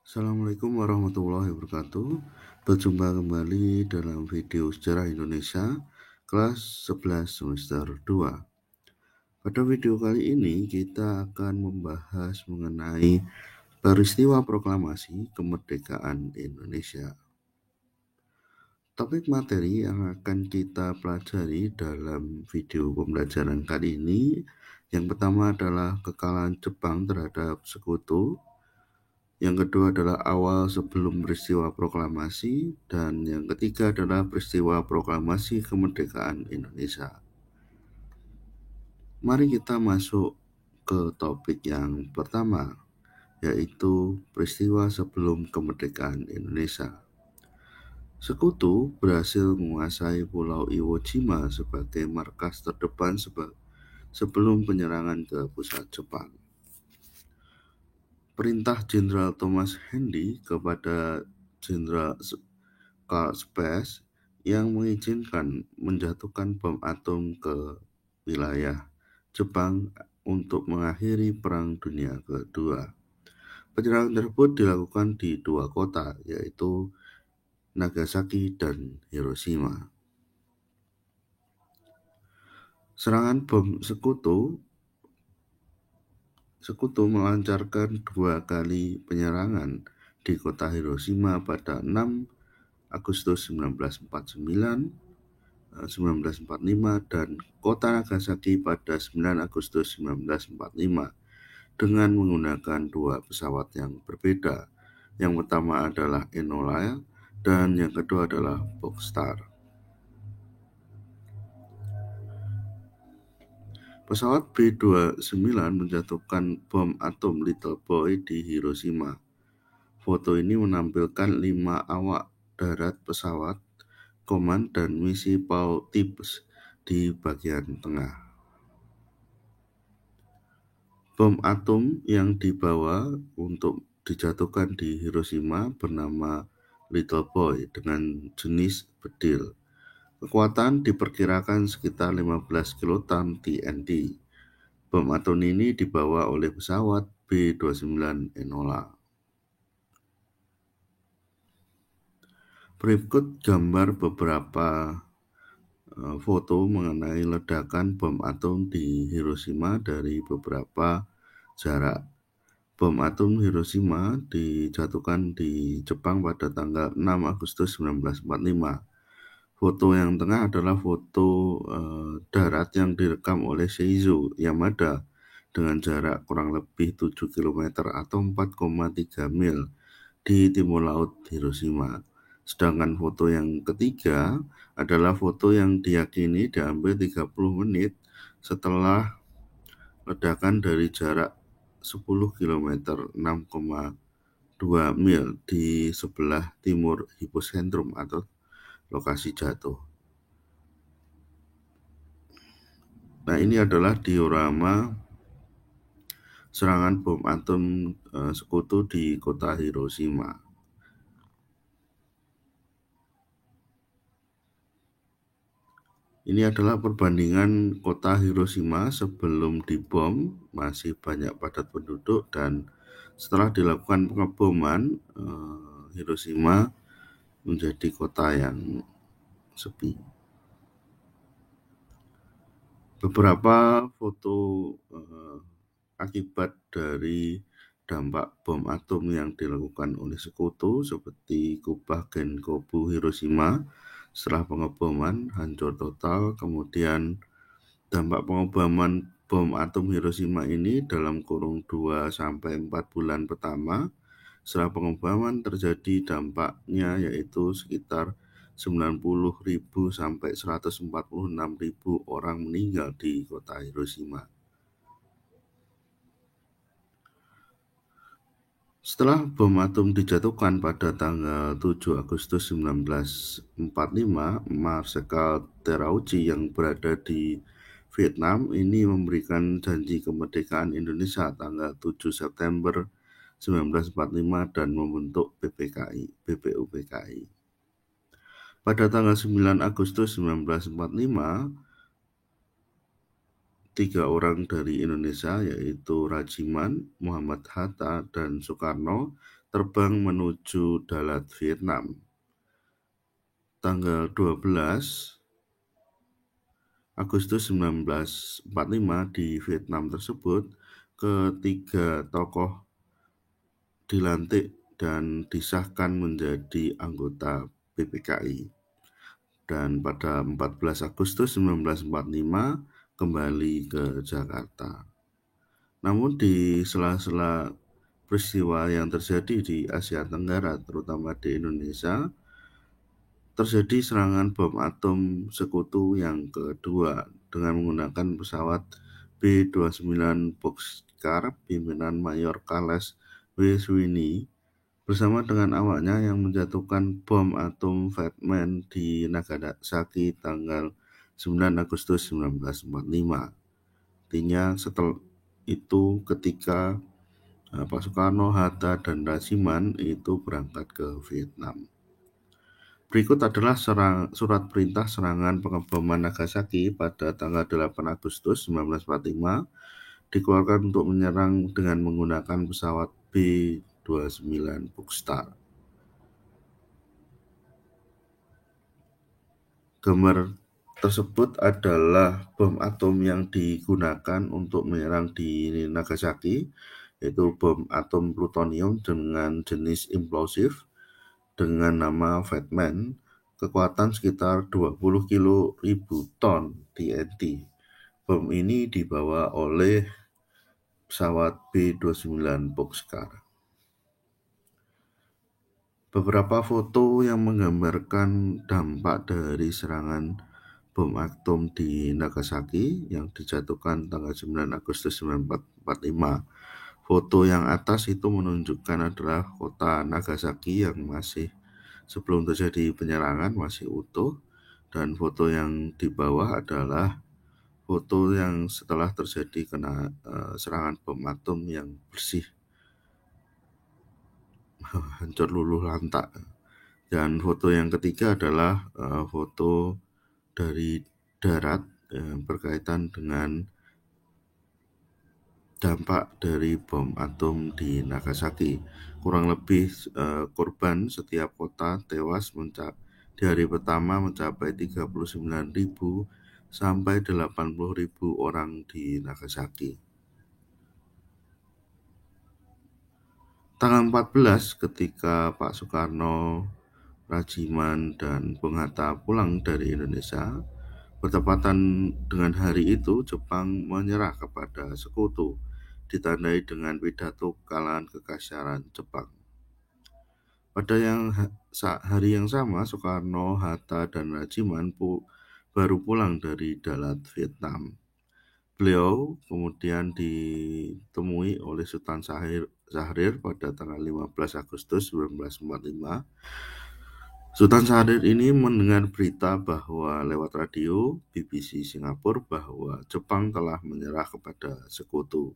Assalamualaikum warahmatullahi wabarakatuh. Berjumpa kembali dalam video Sejarah Indonesia kelas 11 semester 2. Pada video kali ini kita akan membahas mengenai peristiwa proklamasi kemerdekaan Indonesia. Topik materi yang akan kita pelajari dalam video pembelajaran kali ini yang pertama adalah kekalahan Jepang terhadap sekutu. Yang kedua adalah awal sebelum peristiwa proklamasi, dan yang ketiga adalah peristiwa proklamasi kemerdekaan Indonesia. Mari kita masuk ke topik yang pertama, yaitu peristiwa sebelum kemerdekaan Indonesia. Sekutu berhasil menguasai Pulau Iwo Jima sebagai markas terdepan sebelum penyerangan ke pusat Jepang. Perintah Jenderal Thomas Handy kepada Jenderal Carl Spaatz yang mengizinkan menjatuhkan bom atom ke wilayah Jepang untuk mengakhiri Perang Dunia Kedua. Penyerangan tersebut dilakukan di dua kota, yaitu Nagasaki dan Hiroshima. Serangan bom Sekutu melancarkan dua kali penyerangan di kota Hiroshima pada 6 Agustus 1949, 1945 dan kota Nagasaki pada 9 Agustus 1945 dengan menggunakan dua pesawat yang berbeda. Yang pertama adalah Enola dan yang kedua adalah Bockstar. Pesawat B-29 menjatuhkan bom atom Little Boy di Hiroshima. Foto ini menampilkan 5 awak darat pesawat Command dan misi Paul Tibbs di bagian tengah. Bom atom yang dibawa untuk dijatuhkan di Hiroshima bernama Little Boy dengan jenis bedil. Kekuatan diperkirakan sekitar 15 kiloton TNT. Bom atom ini dibawa oleh pesawat B-29 Enola. Berikut gambar beberapa foto mengenai ledakan bom atom di Hiroshima dari beberapa jarak. Bom atom Hiroshima dijatuhkan di Jepang pada tanggal 6 Agustus 1945. Foto yang tengah adalah foto darat yang direkam oleh Seizo Yamada dengan jarak kurang lebih 7 km atau 4,3 mil di timur laut Hiroshima. Sedangkan foto yang ketiga adalah foto yang diyakini diambil 30 menit setelah ledakan dari jarak 10 km 6,2 mil di sebelah timur hipocentrum atau lokasi jatuh. Nah, ini adalah diorama serangan bom atom sekutu di kota Hiroshima. Ini adalah perbandingan kota Hiroshima sebelum dibom, masih banyak padat penduduk, dan setelah dilakukan pengeboman, Hiroshima menjadi kota yang sepi. Beberapa foto akibat dari dampak bom atom yang dilakukan oleh sekutu seperti kubah Genkobu Hiroshima setelah pengeboman hancur total. Kemudian dampak pengeboman bom atom Hiroshima ini dalam kurung 2-4 bulan pertama. Setelah pengeboman terjadi dampaknya yaitu sekitar 90.000 sampai 146.000 orang meninggal di kota Hiroshima. Setelah bom atom dijatuhkan pada tanggal 7 Agustus 1945, Marsikal Terauchi yang berada di Vietnam ini memberikan janji kemerdekaan Indonesia tanggal 7 September 1945 dan membentuk BPUPKI. Pada tanggal 9 Agustus 1945, 3 orang dari Indonesia yaitu Rajiman, Muhammad Hatta, dan Soekarno terbang menuju Dalat, Vietnam. Tanggal 12 Agustus 1945 di Vietnam tersebut, ketiga tokoh dilantik dan disahkan menjadi anggota PPKI. Dan pada 14 Agustus 1945 kembali ke Jakarta. Namun di sela-sela peristiwa yang terjadi di Asia Tenggara, terutama di Indonesia, terjadi serangan bom atom sekutu yang kedua dengan menggunakan pesawat B-29 Boxcar pimpinan Mayor Kales W. Sweeney bersama dengan awaknya yang menjatuhkan bom atom Fat Man di Nagasaki tanggal 9 Agustus 1945. Artinya setelah itu ketika Pak Soekarno, Hatta, dan Rajiman itu berangkat ke Vietnam. Berikut adalah surat perintah serangan pengeboman Nagasaki pada tanggal 8 Agustus 1945 dikeluarkan untuk menyerang dengan menggunakan pesawat B-29 Boxcar. Gambar tersebut adalah bom atom yang digunakan untuk menyerang di Nagasaki, yaitu bom atom plutonium dengan jenis implosif dengan nama Fat Man, kekuatan sekitar 20.000 ton TNT. Bom ini dibawa oleh pesawat B-29 Boxcar. Beberapa foto yang menggambarkan dampak dari serangan bom atom di Nagasaki yang dijatuhkan tanggal 9 Agustus 1945. Foto yang atas itu menunjukkan adalah kota Nagasaki yang masih sebelum terjadi penyerangan masih utuh, dan foto yang di bawah adalah foto yang setelah terjadi serangan bom atom yang bersih hancur luluh lantak. Dan foto yang ketiga adalah foto dari darat berkaitan dengan dampak dari bom atom di Nagasaki. Kurang lebih korban setiap kota tewas di hari pertama mencapai 39.000 sampai 80.000 orang di Nagasaki. Tanggal 14 ketika Pak Soekarno, Rajiman, dan Bung Hatta pulang dari Indonesia, bertepatan dengan hari itu Jepang menyerah kepada sekutu, ditandai dengan pidato kekalahan kekaisaran Jepang. Pada hari yang sama, Soekarno, Hatta, dan Rajiman baru pulang dari Dalat, Vietnam. Beliau kemudian ditemui oleh Sultan Syahrir pada tanggal 15 Agustus 1945. Sultan Syahrir ini mendengar berita bahwa lewat radio BBC Singapura bahwa Jepang telah menyerah kepada sekutu.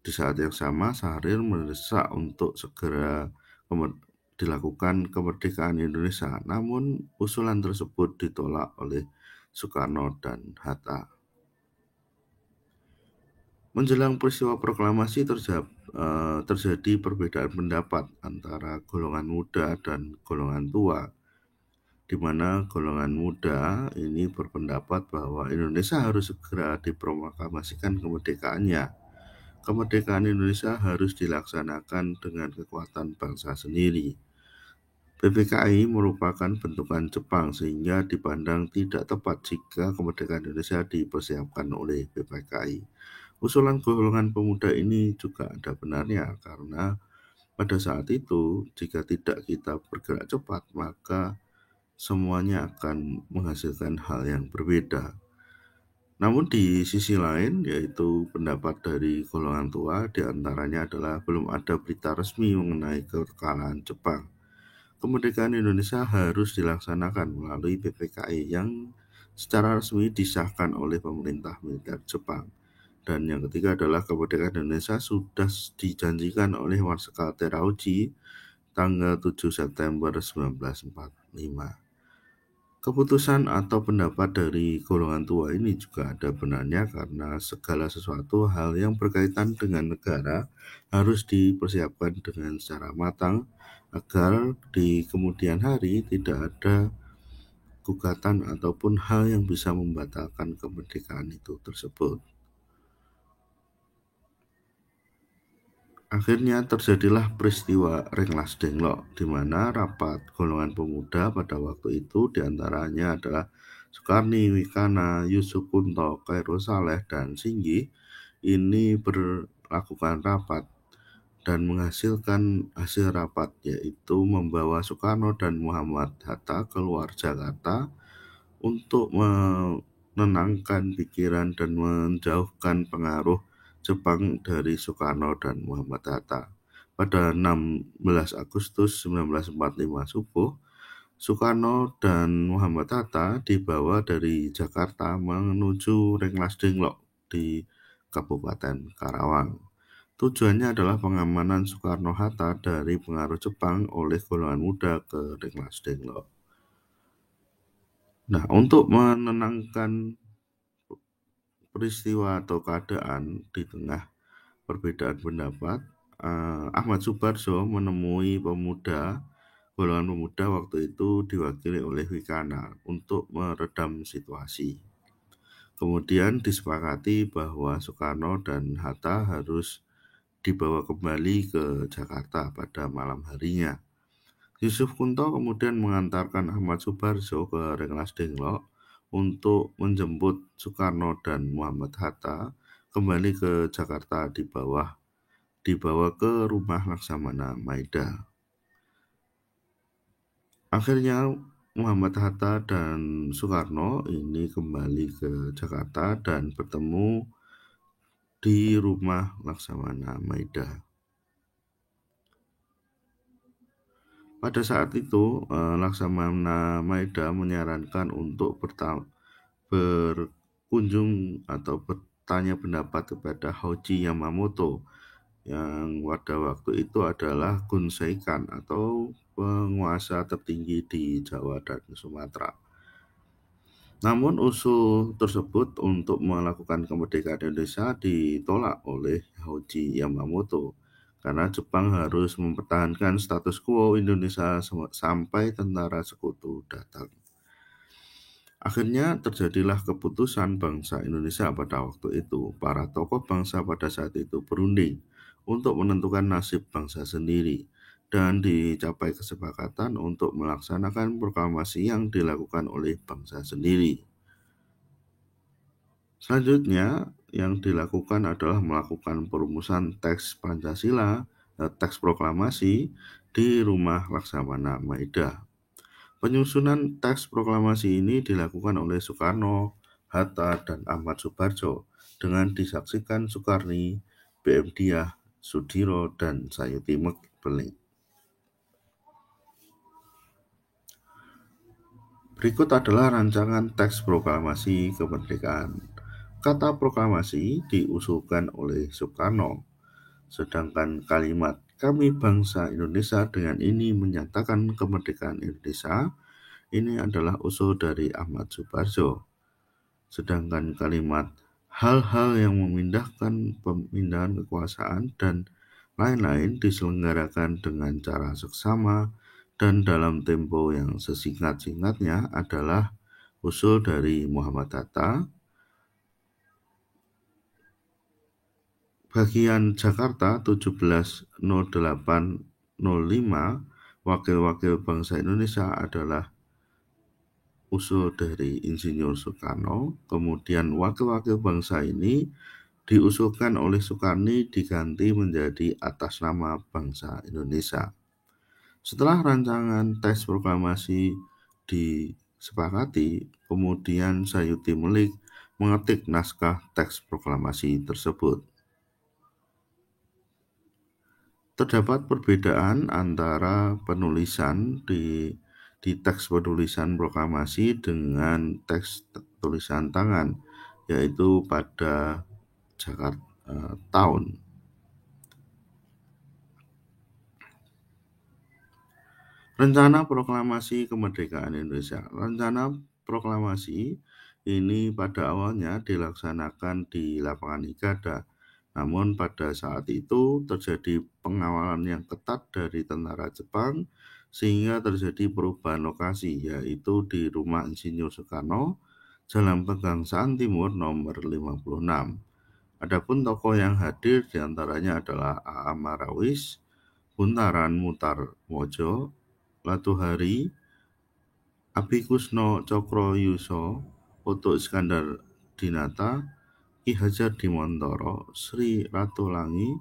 Di saat yang sama, Syahrir mendesak untuk segera dilakukan kemerdekaan Indonesia. Namun usulan tersebut ditolak oleh Soekarno dan Hatta. Menjelang peristiwa proklamasi terjadi perbedaan pendapat antara golongan muda dan golongan tua, di mana golongan muda ini berpendapat bahwa Indonesia harus segera diproklamasikan kemerdekaannya. Kemerdekaan Indonesia harus dilaksanakan dengan kekuatan bangsa sendiri. PPKI merupakan bentukan Jepang sehingga dipandang tidak tepat jika kemerdekaan Indonesia dipersiapkan oleh PPKI. Usulan golongan pemuda ini juga ada benarnya karena pada saat itu jika tidak kita bergerak cepat maka semuanya akan menghasilkan hal yang berbeda. Namun di sisi lain yaitu pendapat dari golongan tua diantaranya adalah belum ada berita resmi mengenai kekalahan Jepang. Kemerdekaan Indonesia harus dilaksanakan melalui PPKI yang secara resmi disahkan oleh pemerintah militer Jepang. Dan yang ketiga adalah kemerdekaan Indonesia sudah dijanjikan oleh Marsikal Terauchi tanggal 7 September 1945. Keputusan atau pendapat dari golongan tua ini juga ada benarnya karena segala sesuatu hal yang berkaitan dengan negara harus dipersiapkan dengan secara matang agar di kemudian hari tidak ada gugatan ataupun hal yang bisa membatalkan kemerdekaan itu tersebut. Akhirnya terjadilah peristiwa Rengas Dengklok, di mana rapat golongan pemuda pada waktu itu diantaranya adalah Sukarni, Wikana, Yusuf Kunto, Khairul Saleh, dan Singgi. Ini berlakukan rapat dan menghasilkan hasil rapat, yaitu membawa Soekarno dan Muhammad Hatta keluar Jakarta untuk menenangkan pikiran dan menjauhkan pengaruh Jepang dari Soekarno dan Muhammad Hatta. Pada 16 Agustus 1945 subuh, Soekarno dan Muhammad Hatta dibawa dari Jakarta menuju Rengas Dengklok di Kabupaten Karawang. Tujuannya adalah pengamanan Soekarno-Hatta dari pengaruh Jepang oleh golongan muda ke Rengas Dengklok. Nah, untuk menenangkan peristiwa atau keadaan di tengah perbedaan pendapat, Ahmad Subarjo menemui golongan pemuda waktu itu diwakili oleh Wikana untuk meredam situasi. Kemudian disepakati bahwa Soekarno dan Hatta harus dibawa kembali ke Jakarta pada malam harinya. Yusuf Kunto kemudian mengantarkan Ahmad Subarjo ke Rengas Dengklok untuk menjemput Soekarno dan Muhammad Hatta kembali ke Jakarta dibawa ke rumah Laksamana Maida. Akhirnya Muhammad Hatta dan Soekarno ini kembali ke Jakarta dan bertemu di rumah Laksamana Maida. Pada saat itu, Laksamana Maida menyarankan untuk berkunjung atau bertanya pendapat kepada Hoji Yamamoto yang pada waktu itu adalah Gun Saikan atau penguasa tertinggi di Jawa dan Sumatera. Namun usul tersebut untuk melakukan kemerdekaan Indonesia ditolak oleh Hoji Yamamoto karena Jepang harus mempertahankan status quo Indonesia sampai tentara sekutu datang. Akhirnya terjadilah keputusan bangsa Indonesia pada waktu itu. Para tokoh bangsa pada saat itu berunding untuk menentukan nasib bangsa sendiri dan dicapai kesepakatan untuk melaksanakan proklamasi yang dilakukan oleh bangsa sendiri. Selanjutnya yang dilakukan adalah melakukan perumusan teks Pancasila, teks proklamasi di rumah Laksamana Maida. Penyusunan teks proklamasi ini dilakukan oleh Soekarno, Hatta, dan Ahmad Subarjo dengan disaksikan Soekarni, BM Diah, Sudiro, dan Sayuti Beling. Berikut adalah rancangan teks proklamasi kemerdekaan. Kata proklamasi diusulkan oleh Soekarno, sedangkan kalimat "Kami bangsa Indonesia dengan ini menyatakan kemerdekaan Indonesia" ini adalah usul dari Ahmad Subarjo. Sedangkan kalimat hal-hal yang memindahkan pemindahan kekuasaan dan lain-lain diselenggarakan dengan cara seksama dan dalam tempo yang sesingkat-singkatnya adalah usul dari Muhammad Hatta. Bagian Jakarta 170805 Wakil-wakil bangsa Indonesia adalah usul dari Insinyur Soekarno. Kemudian wakil-wakil bangsa ini diusulkan oleh Soekarni diganti menjadi atas nama bangsa Indonesia. Setelah rancangan teks proklamasi disepakati, kemudian Sayuti Melik mengetik naskah teks proklamasi tersebut. Terdapat perbedaan antara penulisan di teks penulisan proklamasi dengan teks tulisan tangan, yaitu pada tahun. Rencana Proklamasi Kemerdekaan Indonesia. Rencana proklamasi ini pada awalnya dilaksanakan di lapangan Ikada. Namun pada saat itu terjadi pengawalan yang ketat dari tentara Jepang sehingga terjadi perubahan lokasi, yaitu di Rumah Insinyur Soekarno, Jalan Pegangsaan Timur nomor 56. Adapun tokoh yang hadir diantaranya adalah A.A. Marawis, Buntaran Mutarmojo, Latuhari, Abikusno Cokroyuso, Oto Iskandar Dinata, Ki Hajar Dimontoro, Sri Ratulangi,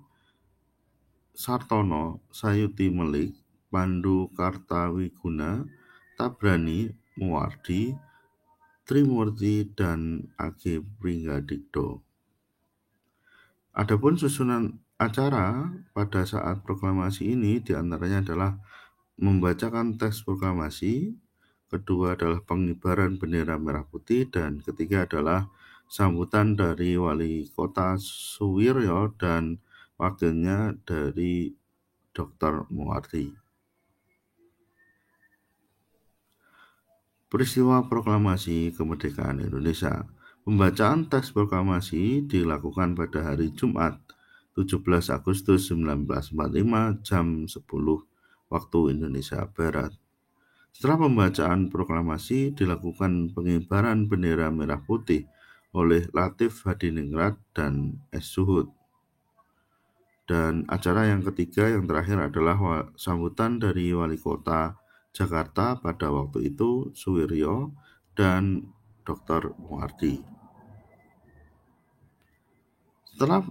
Sartono Sayuti Melik, Pandu Kartawiguna, Tabrani Muwardi, Trimurti, dan A.G. Pringgadikdo. Adapun susunan acara pada saat proklamasi ini diantaranya adalah membacakan teks proklamasi, kedua adalah pengibaran bendera merah putih, dan ketiga adalah sambutan dari Wali Kota Suwiryo dan wakilnya dari Dr. Muwardi. Peristiwa Proklamasi Kemerdekaan Indonesia. Pembacaan teks proklamasi dilakukan pada hari Jumat 17 Agustus 1945 jam 10 waktu Indonesia Barat. Setelah pembacaan proklamasi dilakukan pengibaran bendera merah putih oleh Latif Hadiningrat dan S. Suhud. Dan acara yang ketiga yang terakhir adalah sambutan dari Wali Kota Jakarta pada waktu itu Suwiryo dan Dr. Muwardi. Setelah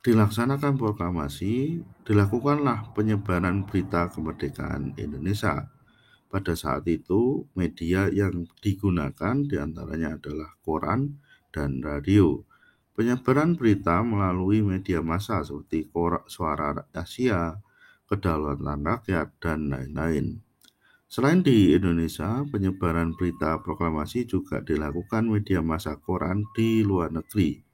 dilaksanakan proklamasi, dilakukanlah penyebaran berita kemerdekaan Indonesia. Pada saat itu, media yang digunakan diantaranya adalah koran dan radio. Penyebaran berita melalui media massa seperti Suara Asia, Kedaulatan Rakyat, dan lain-lain. Selain di Indonesia, penyebaran berita proklamasi juga dilakukan media massa koran di luar negeri.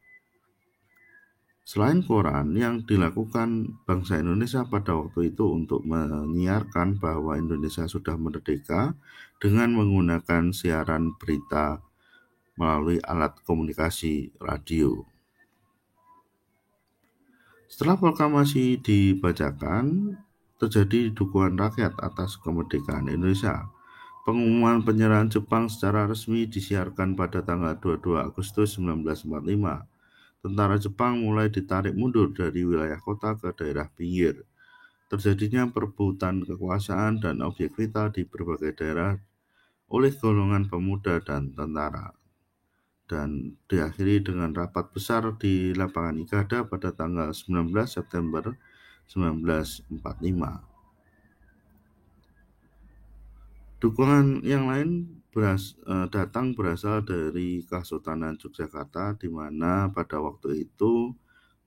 Selain koran, yang dilakukan bangsa Indonesia pada waktu itu untuk menyiarkan bahwa Indonesia sudah merdeka dengan menggunakan siaran berita melalui alat komunikasi radio. Setelah proklamasi dibacakan, terjadi dukungan rakyat atas kemerdekaan Indonesia. Pengumuman penyerahan Jepang secara resmi disiarkan pada tanggal 22 Agustus 1945. Tentara Jepang mulai ditarik mundur dari wilayah kota ke daerah pinggir. Terjadinya perebutan kekuasaan dan objek vital di berbagai daerah oleh golongan pemuda dan tentara. Dan diakhiri dengan rapat besar di lapangan Ikada pada tanggal 19 September 1945. Dukungan yang lain datang berasal dari Kesultanan Yogyakarta, di mana pada waktu itu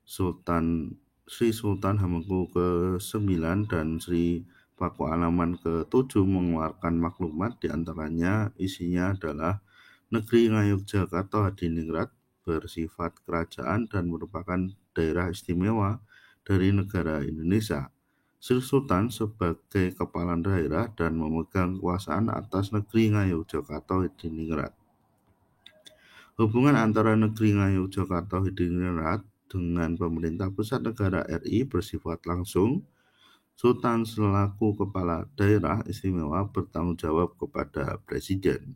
Sri Sultan Hamengkubuwono ke-9 dan Sri Pakualaman ke-7 mengeluarkan maklumat, diantaranya isinya adalah negeri Ngayogyakarta Hadiningrat bersifat kerajaan dan merupakan daerah istimewa dari negara Indonesia. Sri Sultan sebagai kepala daerah dan memegang kekuasaan atas negeri Ngayogyakarta Hadiningrat. Hubungan antara negeri Ngayogyakarta Hadiningrat dengan pemerintah pusat negara RI bersifat langsung. Sultan selaku kepala daerah istimewa bertanggung jawab kepada Presiden.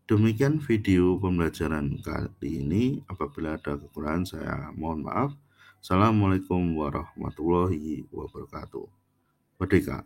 Demikian video pembelajaran kali ini. Apabila ada kekurangan saya mohon maaf. Assalamualaikum warahmatullahi wabarakatuh. Merdeka!